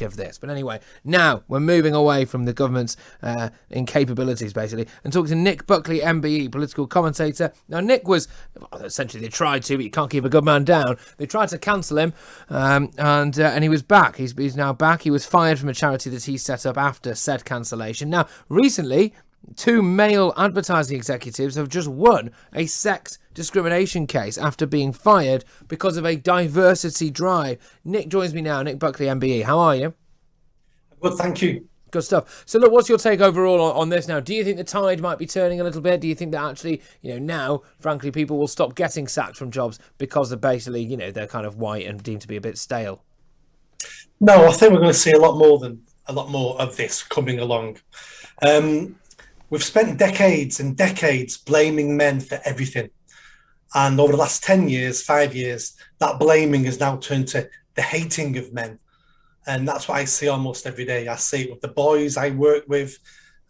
of this. But anyway, now we're moving away from the government's incapabilities, basically, and talking to Nick Buckley, MBE, political commentator. Now, Nick was, essentially, they tried to, but you can't keep a good man down. They tried to cancel him, and he was back. He's now back. He was fired from a charity that he set up after said cancellation. Now, recently, 2 male advertising executives have just won a sex discrimination case after being fired because of a diversity drive. Nick joins me now. Nick Buckley, MBE. How are you? Good, thank you. Good stuff. So, look, what's your take overall on this now? Do you think the tide might be turning a little bit? Do you think that actually, now, frankly, people will stop getting sacked from jobs because of basically, they're kind of white and deemed to be a bit stale? No, I think we're going to see a lot more of this coming along. We've spent decades and decades blaming men for everything. And over the last 10 years, 5 years, that blaming has now turned to the hating of men. And that's what I see almost every day. I see it with the boys I work with.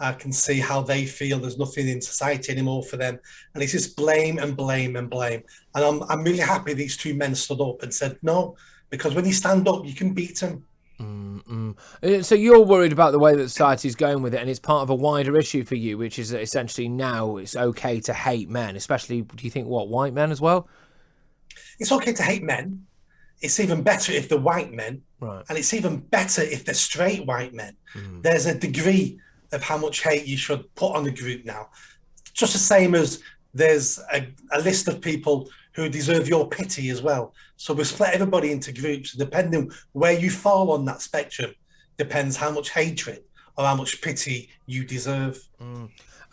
I can see how they feel there's nothing in society anymore for them. And it's just blame and blame and blame. And I'm really happy these 2 men stood up and said, no, because when you stand up, you can beat them. So you're worried about the way that society's going with it, and it's part of a wider issue for you, which is that essentially now it's okay to hate men, especially, do you think, white men as well? It's okay to hate men. It's even better if they're white men, right? And it's even better if they're straight white men. There's a degree of how much hate you should put on a group now. Just the same as there's a list of people who deserve your pity as well. So we split everybody into groups. Depending where you fall on that spectrum, depends how much hatred or how much pity you deserve.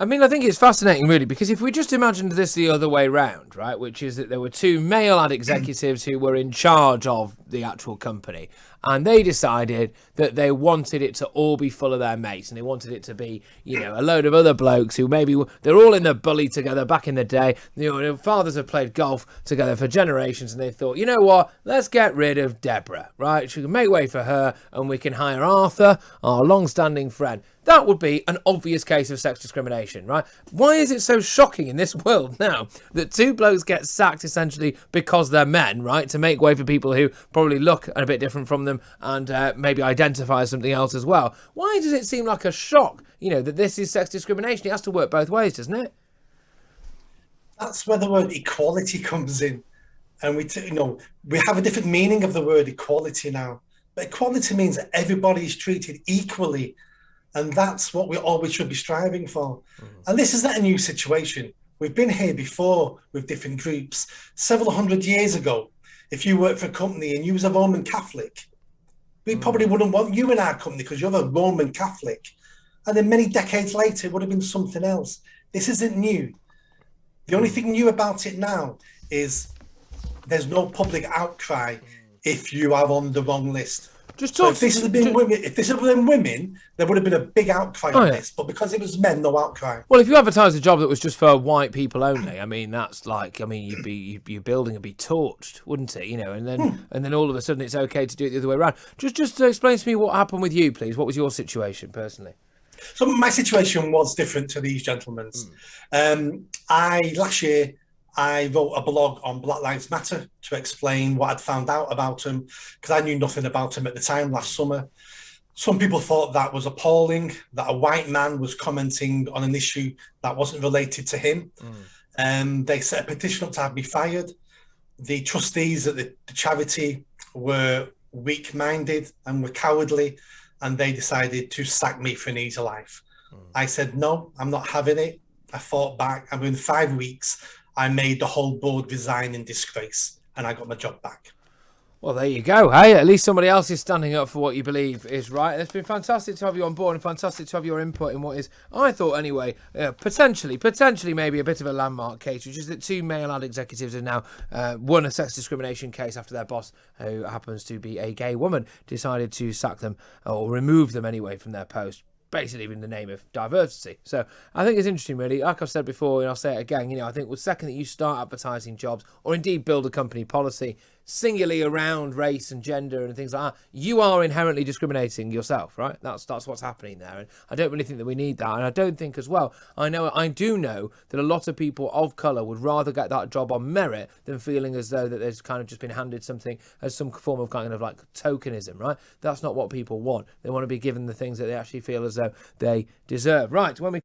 I mean, I think it's fascinating, really, because if we just imagined this the other way round, right, which is that there were 2 male ad executives who were in charge of the actual company, and they decided that they wanted it to all be full of their mates, and they wanted it to be, a load of other blokes who maybe they're all in the bully together back in the day. Their fathers have played golf together for generations, and they thought, you know what, let's get rid of Deborah, right? She can make way for her, and we can hire Arthur, our long-standing friend. That would be an obvious case of sex discrimination, right? Why is it so shocking in this world now that 2 blokes get sacked essentially because they're men, right? To make way for people who probably look a bit different from them and maybe identify as something else as well. Why does it seem like a shock, that this is sex discrimination? It has to work both ways, doesn't it? That's where the word equality comes in. And we have a different meaning of the word equality now. But equality means that everybody is treated equally. And that's what we always should be striving for. And this is not a new situation. We've been here before with different groups. Several hundred years ago, if you worked for a company and you was a Roman Catholic, we probably wouldn't want you in our company because you're a Roman Catholic. And then many decades later, it would have been something else. This isn't new. The only thing new about it now is there's no public outcry if you are on the wrong list. If this had been women, there would have been a big outcry on this. But because it was men, no outcry. Well, if you advertised a job that was just for white people only, I mean, that's like, your building would be torched, wouldn't it? And then all of a sudden it's okay to do it the other way around. Just explain to me what happened with you, please. What was your situation personally? So my situation was different to these gentlemen's. Last year, I wrote a blog on Black Lives Matter to explain what I'd found out about him, because I knew nothing about him at the time last summer. Some people thought that was appalling, that a white man was commenting on an issue that wasn't related to him. They set a petition up to have me fired. The trustees at the charity were weak-minded and were cowardly, and they decided to sack me for an easy life. I said, no, I'm not having it. I fought back, and within 5 weeks, I made the whole board resign in disgrace, and I got my job back. Well, there you go. Hey, at least somebody else is standing up for what you believe is right. It's been fantastic to have you on board and fantastic to have your input in what is, I thought anyway, potentially maybe a bit of a landmark case, which is that 2 male ad executives have now won a sex discrimination case after their boss, who happens to be a gay woman, decided to sack them or remove them anyway from their post, basically in the name of diversity. So I think it's interesting, really. Like I've said before, and I'll say it again, I think the second that you start advertising jobs or indeed build a company policy singularly around race and gender and things like that, you are inherently discriminating yourself, right? That's what's happening there. And I don't really think that we need that. And I don't think as well, I do know that a lot of people of colour would rather get that job on merit than feeling as though that they've kind of just been handed something as some form of kind of like tokenism, right? That's not what people want. They want to be given the things that they actually feel as though they deserve. Right, when we